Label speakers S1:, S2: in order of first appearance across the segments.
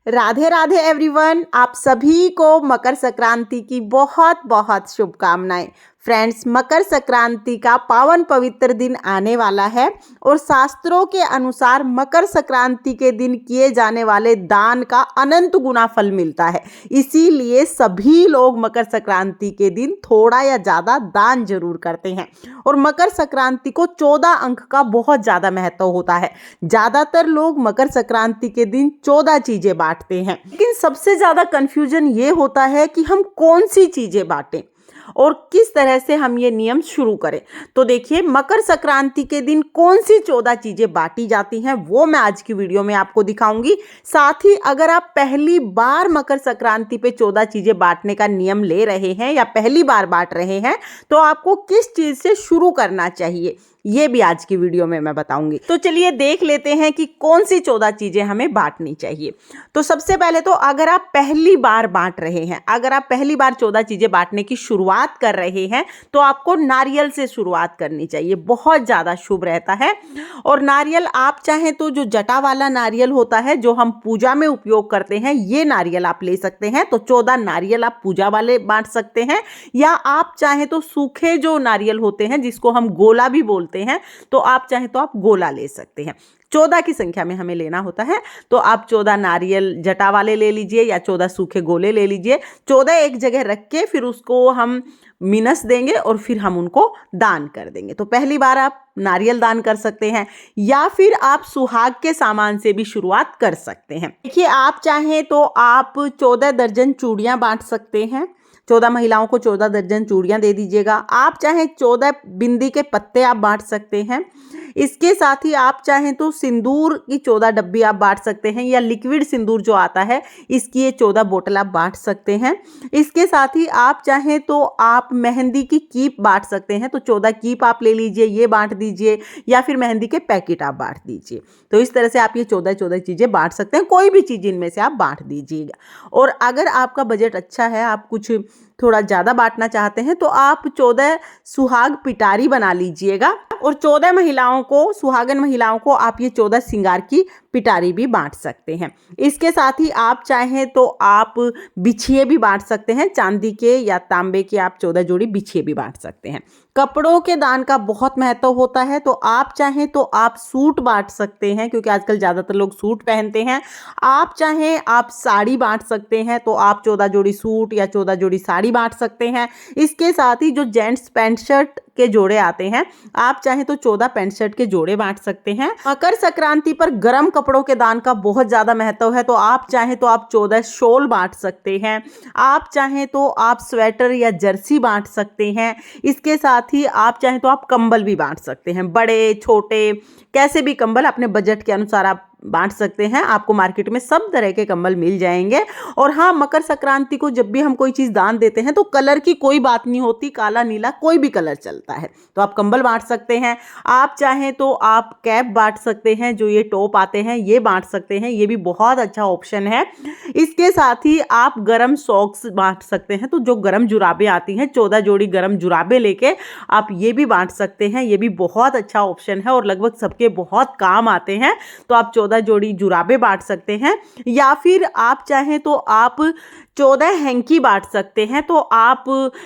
S1: Radhe Radhe everyone, आप सभी को मकर संक्रांति की बहुत बहुत शुभकामनाएं। फ्रेंड्स, मकर संक्रांति का पावन पवित्र दिन आने वाला है और शास्त्रों के अनुसार मकर संक्रांति के दिन किए जाने वाले दान का अनंत गुना फल मिलता है। इसीलिए सभी लोग मकर संक्रांति के दिन थोड़ा या ज़्यादा दान जरूर करते हैं और मकर संक्रांति को 14 अंक का बहुत ज़्यादा महत्व होता है। ज़्यादातर लोग मकर संक्रांति के दिन 14 चीज़ें बांटते हैं, लेकिन सबसे ज़्यादा कन्फ्यूजन ये होता है कि हम कौन सी चीज़ें बांटें और किस तरह से हम ये नियम शुरू करें। तो देखिए, मकर संक्रांति के दिन कौन सी 14 चीज़ें बांटी जाती हैं वो मैं आज की वीडियो में आपको दिखाऊंगी। साथ ही अगर आप पहली बार मकर संक्रांति पे 14 चीज़ें बांटने का नियम ले रहे हैं या पहली बार बांट रहे हैं तो आपको किस चीज़ से शुरू करना चाहिए ये भी आज की वीडियो में मैं बताऊंगी। तो चलिए देख लेते हैं कि कौन सी 14 चीजें हमें बांटनी चाहिए। तो सबसे पहले तो अगर आप पहली बार बांट रहे हैं, अगर आप पहली बार 14 चीजें बांटने की शुरुआत कर रहे हैं तो आपको नारियल से शुरुआत करनी चाहिए, बहुत ज्यादा शुभ रहता है। और नारियल आप चाहें तो जो जटा वाला नारियल होता है जो हम पूजा में उपयोग करते हैं, ये नारियल आप ले सकते हैं। तो 14 नारियल आप पूजा वाले बांट सकते हैं, या आप चाहें तो सूखे जो नारियल होते हैं जिसको हम गोला भी बोलते हैं, तो आप चाहे तो आप गोला ले सकते हैं। 14 की संख्या में हमें लेना होता है, तो आप 14 नारियल जटा वाले ले लीजिए या 14 सूखे गोले ले लीजिए। 14 एक जगह रख के फिर उसको हम मिनस देंगे और फिर हम उनको दान कर देंगे। तो पहली बार आप नारियल दान कर सकते हैं, या फिर आप सुहाग के सामान से भी शुरुआत कर सकते हैं। देखिए, आप चाहें तो आप 14 दर्जन चूड़ियां बांट सकते हैं। 14 महिलाओं को 14 दर्जन चूड़ियां दे दीजिएगा। आप चाहें 14 बिंदी के पत्ते आप बांट सकते हैं। इसके साथ ही आप चाहें तो सिंदूर की 14 डब्बी आप बांट सकते हैं, या लिक्विड सिंदूर जो आता है इसकी ये 14 बोतल आप बांट सकते हैं। इसके साथ ही आप चाहें तो आप मेहंदी की कीप बांट सकते हैं। तो 14 कीप आप ले लीजिए, ये बांट दीजिए, या फिर मेहंदी के पैकेट आप बांट दीजिए। तो इस तरह से आप ये 14 चीज़ें बांट सकते हैं, कोई भी चीज़ इनमें से आप बांट दीजिएगा। और अगर आपका बजट अच्छा है, आप कुछ थोड़ा ज़्यादा बांटना चाहते हैं, तो आप 14 सुहाग पिटारी बना लीजिएगा और 14 महिलाओं को, सुहागन महिलाओं को आप ये 14 श्रृंगार की पिटारी भी बांट सकते हैं। इसके साथ ही आप चाहें तो आप बिछिए भी बांट सकते हैं, चांदी के या तांबे के आप 14 जोड़ी बिछिए भी बांट सकते हैं। कपड़ों के दान का बहुत महत्व होता है, तो आप चाहें तो आप सूट बांट सकते हैं, क्योंकि आजकल ज़्यादातर लोग सूट पहनते हैं। आप चाहें आप साड़ी बांट सकते हैं, तो आप 14 जोड़ी सूट या 14 जोड़ी साड़ी बांट सकते हैं। इसके साथ ही जो जेंट्स पैंट शर्ट के जोड़े आते हैं, आप चाहें तो 14 पैंट शर्ट के जोड़े बांट सकते हैं। मकर संक्रांति पर गर्म कपड़ों के दान का बहुत ज्यादा महत्व है, तो आप चाहें तो आप 14 शॉल बांट सकते हैं। आप चाहें तो आप स्वेटर या जर्सी बांट सकते हैं। इसके साथ ही आप चाहें तो आप कंबल भी बांट सकते हैं, बड़े छोटे कैसे भी कंबल अपने बजट के अनुसार आप बांट सकते हैं। आपको मार्केट में सब तरह के कंबल मिल जाएंगे। और हाँ, मकर संक्रांति को जब भी हम कोई चीज़ दान देते हैं तो कलर की कोई बात नहीं होती, काला नीला कोई भी कलर चलता है। तो आप कंबल बांट सकते हैं। आप चाहें तो आप कैप बांट सकते हैं, जो ये टॉप आते हैं ये बांट सकते हैं, ये भी बहुत अच्छा ऑप्शन है। इसके साथ ही आप गरम सॉक्स बांट सकते हैं, तो जो गरम जुराबें आती हैं, 14 जोड़ी गरम जुराबें लेके आप ये भी बांट सकते हैं। ये भी बहुत अच्छा ऑप्शन है और लगभग सबके बहुत काम आते हैं। तो आप 14 जोड़ी जुराबे बांट सकते हैं, या फिर आप चाहें तो आप 14 हैंकी बांट सकते हैं। तो आप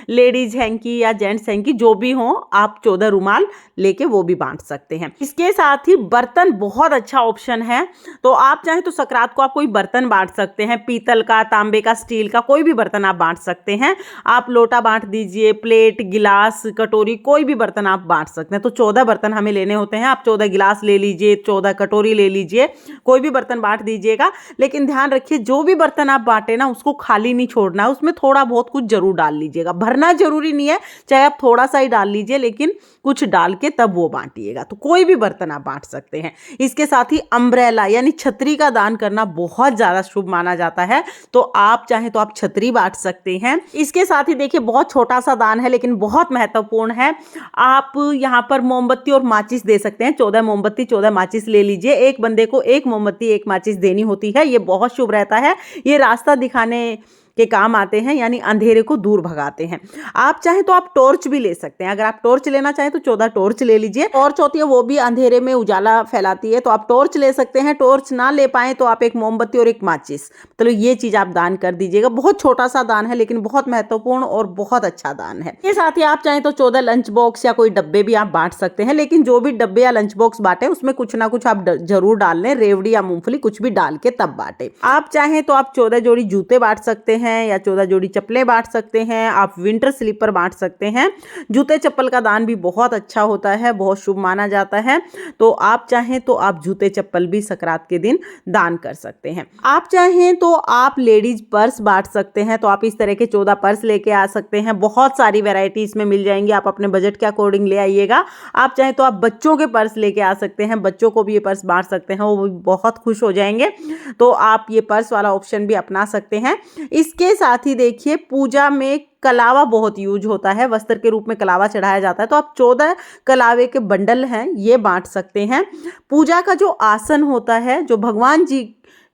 S1: लेडीज हैंकी या जेंट्स हैंकी जो भी हो, आप 14 रुमाल लेके वो भी बांट सकते हैं। इसके साथ ही बर्तन बहुत अच्छा ऑप्शन है। तो आप चाहें तो सकरात को आप कोई बर्तन बांट सकते हैं, पीतल का, तांबे का, स्टील का, कोई भी बर्तन आप बांट सकते हैं। आप लोटा बांट दीजिए, प्लेट, गिलास, कटोरी, कोई भी बर्तन आप बांट सकते हैं। तो 14 बर्तन हमें लेने होते हैं। आप 14 गिलास ले लीजिए, 14 कटोरी ले लीजिए, कोई भी बर्तन बांट दीजिएगा। लेकिन ध्यान रखिए, जो भी बर्तन आप बांटे ना उसको खाली नहीं छोड़ना है, उसमें थोड़ा बहुत कुछ जरूर डाल लीजिएगा। भरना जरूरी नहीं है, चाहे आप थोड़ा सा ही डाल लीजिए, लेकिन कुछ डाल के तब वो बांटिएगा। तो कोई भी बर्तन आप बांट सकते हैं। इसके साथ ही अम्ब्रेला यानी छतरी का दान करना बहुत ज्यादा शुभ माना जाता है, तो आप चाहें तो आप छतरी बांट सकते हैं। इसके साथ ही देखिए, बहुत छोटा सा दान है लेकिन बहुत महत्वपूर्ण है। आप यहाँ पर मोमबत्ती और माचिस दे सकते हैं। 14 मोमबत्ती 14 माचिस ले लीजिए। एक बंदे को एक मोमबत्ती एक माचिस देनी होती है, ये बहुत शुभ रहता है। ये रास्ता दिखाने के काम आते हैं, यानी अंधेरे को दूर भगाते हैं। आप चाहें तो आप टॉर्च भी ले सकते हैं। अगर आप टॉर्च लेना चाहें तो 14 टॉर्च ले लीजिए। टॉर्च होती है वो भी अंधेरे में उजाला फैलाती है, तो आप टॉर्च ले सकते हैं। टॉर्च ना ले पाए तो आप एक मोमबत्ती और एक माचिस, मतलब ये चीज आप दान कर दीजिएगा। बहुत छोटा सा दान है लेकिन बहुत महत्वपूर्ण और बहुत अच्छा दान है। इसके साथ ही आप चाहें तो 14 लंच बॉक्स या कोई डब्बे भी आप बांट सकते हैं, लेकिन जो भी डब्बे या लंच बॉक्स बांटे उसमें कुछ ना कुछ आप जरूर डाल लें, रेवड़ी या मूंगफली कुछ भी डाल के तब बांटे। आप चाहें तो आप 14 जोड़ी जूते बांट सकते हैं या 14 जोड़ी चप्पलें बांट सकते हैं। आप विंटर स्लीपर बांट सकते हैं। जूते चप्पल का दान भी बहुत अच्छा होता है, बहुत शुभ माना जाता है। तो आप चाहें तो आप जूते चप्पल भी सकरात के दिन दान कर सकते हैं। आप चाहें तो आप लेडीज पर्स बांट सकते हैं, तो आप इस तरह के 14 पर्स लेके आ सकते हैं। बहुत सारी वैरायटी इसमें मिल जाएंगी, आप अपने बजट के अकॉर्डिंग ले आइएगा। आप चाहें तो आप बच्चों के पर्स लेके आ सकते हैं, बच्चों को भी ये पर्स बांट सकते हैं, वो भी बहुत खुश हो जाएंगे। तो आप ये पर्स वाला ऑप्शन भी अपना सकते हैं। इसके साथ ही देखिए, पूजा में कलावा बहुत यूज होता है, वस्त्र के रूप में कलावा चढ़ाया जाता है, तो आप 14 कलावे के बंडल हैं ये बांट सकते हैं। पूजा का जो आसन होता है, जो भगवान जी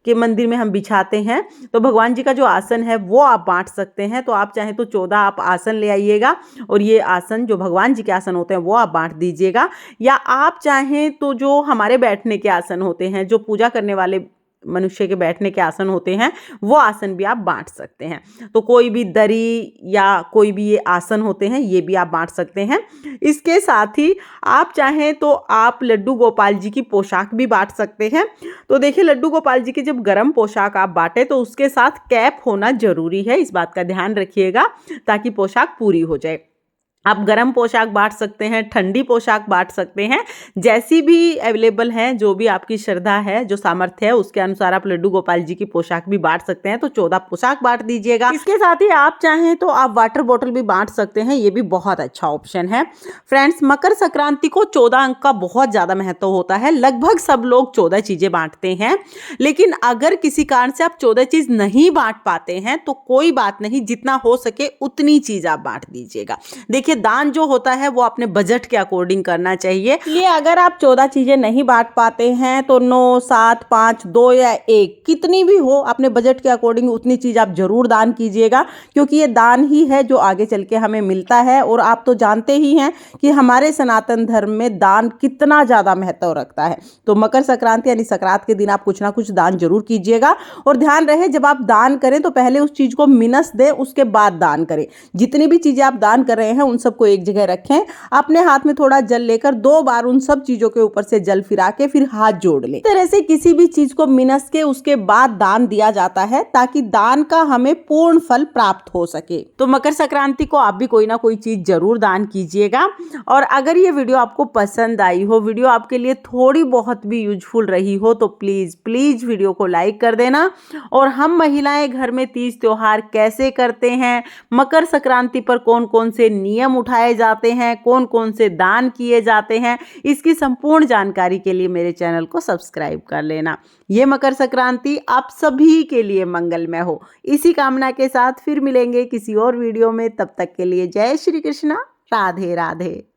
S1: के मंदिर में हम बिछाते हैं, तो भगवान जी का जो आसन है वो आप बांट सकते हैं। तो आप चाहें तो 14 आप आसन ले आइएगा और ये आसन जो भगवान जी के आसन होते हैं वो आप बांट दीजिएगा। या आप चाहें तो जो हमारे बैठने के आसन होते हैं, जो पूजा करने वाले मनुष्य के बैठने के आसन होते हैं, वो आसन भी आप बांट सकते हैं। तो कोई भी दरी या कोई भी ये आसन होते हैं ये भी आप बांट सकते हैं। इसके साथ ही आप चाहें तो आप लड्डू गोपाल जी की पोशाक भी बांट सकते हैं। तो देखिए, लड्डू गोपाल जी की जब गर्म पोशाक आप बांटे तो उसके साथ कैप होना जरूरी है, इस बात का ध्यान रखिएगा ताकि पोशाक पूरी हो जाए। आप गर्म पोशाक बांट सकते हैं, ठंडी पोशाक बांट सकते हैं, जैसी भी अवेलेबल है, जो भी आपकी श्रद्धा है, जो सामर्थ्य है उसके अनुसार आप लड्डू गोपाल जी की पोशाक भी बांट सकते हैं। तो 14 पोशाक बांट दीजिएगा। इसके साथ ही आप चाहें तो आप वाटर बॉटल भी बांट सकते हैं, ये भी बहुत अच्छा ऑप्शन है। फ्रेंड्स, मकर संक्रांति को 14 अंक का बहुत ज्यादा महत्व होता है। लगभग सब लोग 14 चीजें बांटते हैं, लेकिन अगर किसी कारण से आप 14 चीज नहीं बांट पाते हैं तो कोई बात नहीं, जितना हो सके उतनी चीज आप बांट दीजिएगा। देखिए, दान जो होता है वो अपने बजट के अकॉर्डिंग करना चाहिए। इसलिए अगर आप 14 चीजें नहीं बांट पाते हैं तो 9, 7, 5, 2 या 1 कितनी भी हो, अपने बजट के अकॉर्डिंग उतनी चीज आप जरूर दान कीजिएगा, क्योंकि ये दान ही है जो आगे चल के हमें मिलता है। और आप तो जानते ही हैं कि हमारे सनातन धर्म में दान कितना ज्यादा महत्व रखता है। तो मकर संक्रांति यानी संक्रांत के दिन आप कुछ ना कुछ दान जरूर कीजिएगा। और ध्यान रहे, जब आप दान करें तो पहले उस चीज को मिनस दें, उसके बाद दान करें। जितनी भी चीजें आप दान कर रहे हैं उन सबको एक जगह रखें, अपने हाथ में थोड़ा जल लेकर 2 बार उन सब चीजों के ऊपर से जल फिरा के फिर हाथ जोड़ लें। इस तरह से किसी भी चीज को मिनस के उसके बाद दान दिया जाता है, ताकि दान का हमें पूर्ण फल प्राप्त हो सके। तो मकर संक्रांति को आप भी कोई ना कोई चीज जरूर दान कीजिएगा। और अगर ये वीडियो आपको पसंद आई हो, वीडियो आपके लिए थोड़ी बहुत भी यूजफुल रही हो, तो प्लीज प्लीज वीडियो को लाइक कर देना। और हम महिलाएं घर में तीज त्योहार कैसे करते हैं, मकर संक्रांति पर कौन कौन से नियम उठाए जाते हैं, कौन कौन से दान किए जाते हैं, इसकी संपूर्ण जानकारी के लिए मेरे चैनल को सब्सक्राइब कर लेना। ये मकर संक्रांति आप सभी के लिए मंगलमय हो, इसी कामना के साथ फिर मिलेंगे किसी और वीडियो में। तब तक के लिए जय श्री कृष्णा, राधे राधे।